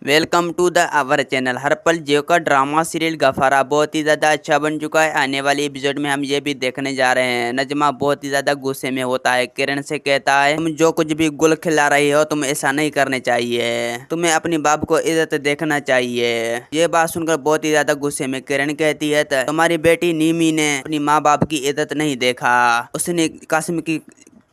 Welcome to the our channel. हर पल जियो का ड्रामा सीरियल गफारा बहुत ही ज़्यादा अच्छा बन चुका है। आने वाले एपिसोड में हम ये भी देखने जा रहे हैं। नजमा बहुत ही ज़्यादा गुस्से में होता है, किरण से कहता है तुम जो कुछ भी गुल खिला रही हो तुम ऐसा नहीं करने चाहिए, तुम्हें अपनी बाप को इज्जत देखना चाहिए। ये बात सुनकर बहुत ही ज़्यादा गुस्से में किरण कहती है तुम्हारी बेटी नीमी ने अपनी माँ बाप की इज्जत नहीं देखा, उसने कासिम की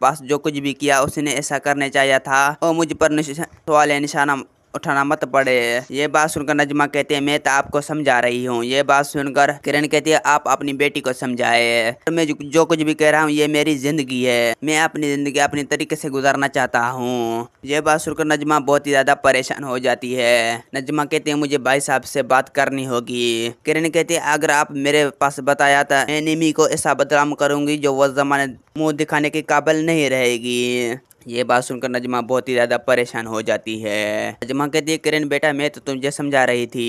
पास जो कुछ भी किया उसने ऐसा करने चाहिए था और मुझ पर सवाल निशाना उठाना मत पड़े। ये बात सुनकर नजमा कहती है मैं तो आपको समझा रही हूँ। ये बात सुनकर किरण कहती है आप अपनी बेटी को समझाए, मैं जो कुछ भी कह रहा हूँ ये मेरी जिंदगी है, मैं अपनी जिंदगी अपनी तरीके से गुजारना चाहता हूँ। ये बात सुनकर नजमा बहुत ही ज्यादा परेशान हो जाती है। नजमा कहती है मुझे भाई साहब से बात करनी होगी। किरण कहती है अगर आप मेरे पास बताया था मैं निमी को ऐसा बदनाम करूंगी जो वो जमाने मुंह दिखाने के काबिल नहीं रहेगी। ये बात सुनकर नजमा बहुत ही ज्यादा परेशान हो जाती है। नजमा कहती है किरण बेटा मैं तो तुझे समझा रही थी।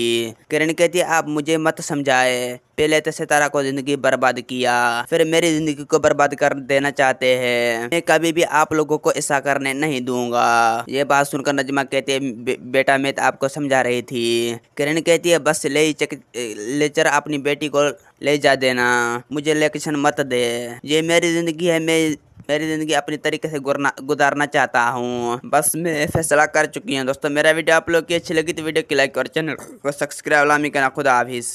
किरण कहती है आप मुझे मत समझाए, पहले तो सितारा को जिंदगी बर्बाद किया फिर मेरी जिंदगी को बर्बाद कर देना चाहते हैं, मैं कभी भी आप लोगों को ऐसा करने नहीं दूंगा। ये बात सुनकर नजमा कहती है बेटा मैं तो आपको समझा रही थी। किरण कहती है बस ले चल अपनी बेटी को ले जा देना, मुझे लेक्चर मत दे, ये मेरी जिंदगी है, मैं मेरी ज़िंदगी अपनी तरीके से गुजारना चाहता हूँ, बस मैं फैसला कर चुकी हूँ। दोस्तों मेरा वीडियो आप लोग की अच्छी लगी तो वीडियो को लाइक और चैनल को सब्सक्राइब लामी करना। खुदा हाफिज़।